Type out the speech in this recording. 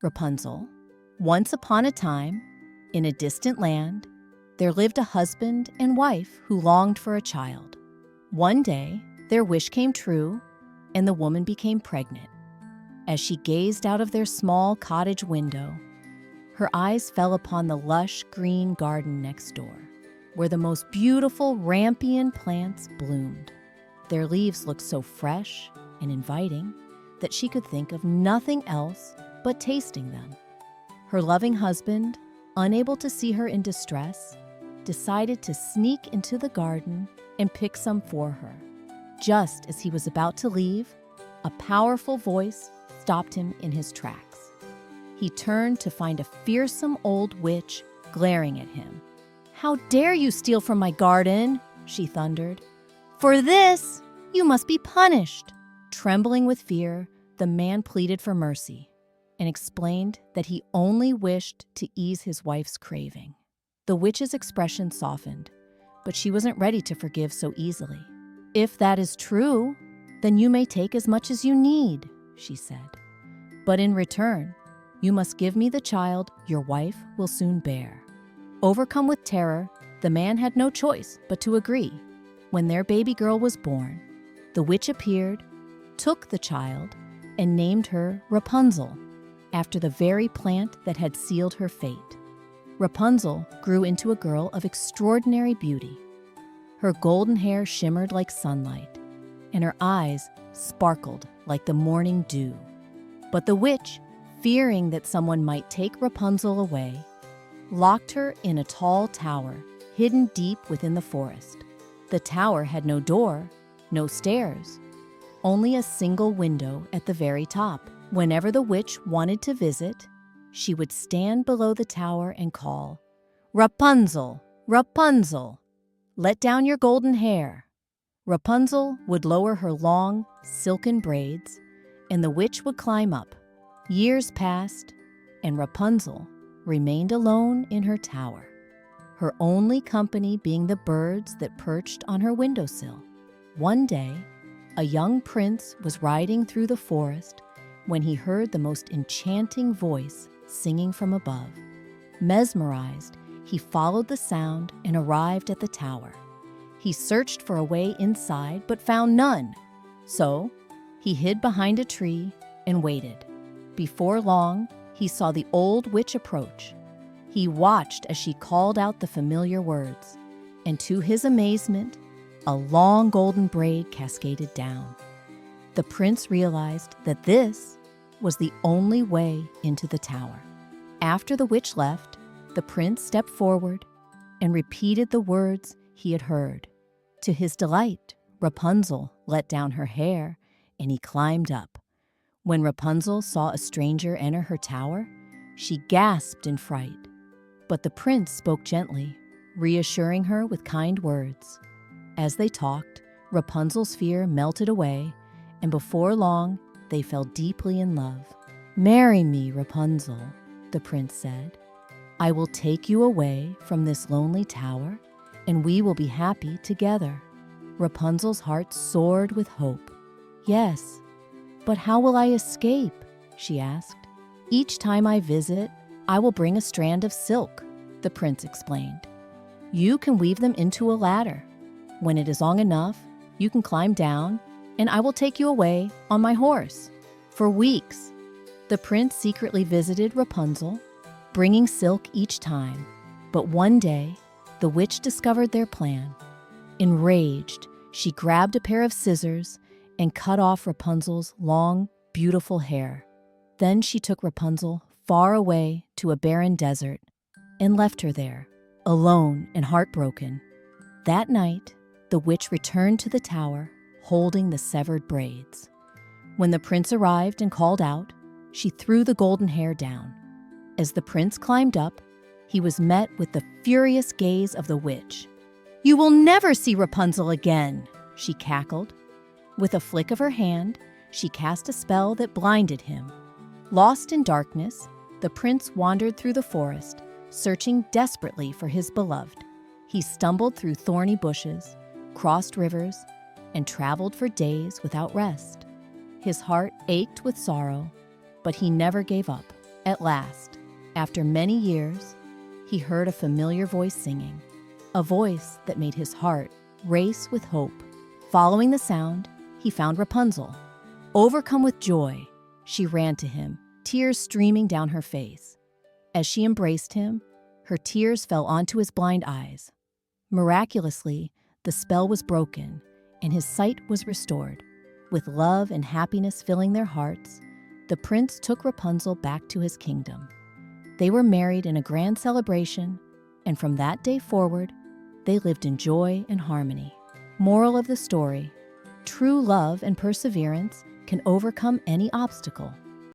Rapunzel, once upon a time, in a distant land, there lived a husband and wife who longed for a child. One day, their wish came true, and the woman became pregnant. As she gazed out of their small cottage window, her eyes fell upon the lush green garden next door, where the most beautiful rampion plants bloomed. Their leaves looked so fresh and inviting that she could think of nothing else but tasting them. Her loving husband, unable to see her in distress, decided to sneak into the garden and pick some for her. Just as he was about to leave, a powerful voice stopped him in his tracks. He turned to find a fearsome old witch glaring at him. "How dare you steal from my garden?" she thundered. "For this, you must be punished." Trembling with fear, the man pleaded for mercy and explained that he only wished to ease his wife's craving. The witch's expression softened, but she wasn't ready to forgive so easily. "If that is true, then you may take as much as you need," she said. "But in return, you must give me the child your wife will soon bear." Overcome with terror, the man had no choice but to agree. When their baby girl was born, the witch appeared, took the child, and named her Rapunzel, after the very plant that had sealed her fate. Rapunzel grew into a girl of extraordinary beauty. Her golden hair shimmered like sunlight, and her eyes sparkled like the morning dew. But the witch, fearing that someone might take Rapunzel away, locked her in a tall tower hidden deep within the forest. The tower had no door, no stairs, only a single window at the very top. Whenever the witch wanted to visit, she would stand below the tower and call, "Rapunzel, Rapunzel, let down your golden hair." Rapunzel would lower her long, silken braids, and the witch would climb up. Years passed, and Rapunzel remained alone in her tower, her only company being the birds that perched on her windowsill. One day, a young prince was riding through the forest when he heard the most enchanting voice singing from above. Mesmerized, he followed the sound and arrived at the tower. He searched for a way inside but found none. So he hid behind a tree and waited. Before long, he saw the old witch approach. He watched as she called out the familiar words, and to his amazement, a long golden braid cascaded down. The prince realized that this was the only way into the tower. After the witch left, the prince stepped forward and repeated the words he had heard. To his delight, Rapunzel let down her hair and he climbed up. When Rapunzel saw a stranger enter her tower, she gasped in fright. But the prince spoke gently, reassuring her with kind words. As they talked, Rapunzel's fear melted away, and before long, they fell deeply in love. "Marry me, Rapunzel," the prince said. "I will take you away from this lonely tower, and we will be happy together." Rapunzel's heart soared with hope. "Yes, but how will I escape?" she asked. "Each time I visit, I will bring a strand of silk," the prince explained. "You can weave them into a ladder. When it is long enough, you can climb down, and I will take you away on my horse." For weeks, the prince secretly visited Rapunzel, bringing silk each time. But one day, the witch discovered their plan. Enraged, she grabbed a pair of scissors and cut off Rapunzel's long, beautiful hair. Then she took Rapunzel far away to a barren desert and left her there, alone and heartbroken. That night, the witch returned to the tower, holding the severed braids. When the prince arrived and called out, she threw the golden hair down. As the prince climbed up, he was met with the furious gaze of the witch. "You will never see Rapunzel again," she cackled. With a flick of her hand, she cast a spell that blinded him. Lost in darkness, the prince wandered through the forest, searching desperately for his beloved. He stumbled through thorny bushes, crossed rivers, and traveled for days without rest. His heart ached with sorrow, but he never gave up. At last, after many years, he heard a familiar voice singing, a voice that made his heart race with hope. Following the sound, he found Rapunzel. Overcome with joy, she ran to him, tears streaming down her face. As she embraced him, her tears fell onto his blind eyes. Miraculously, the spell was broken, and his sight was restored. With love and happiness filling their hearts, the prince took Rapunzel back to his kingdom. They were married in a grand celebration, and from that day forward, they lived in joy and harmony. Moral of the story: true love and perseverance can overcome any obstacle.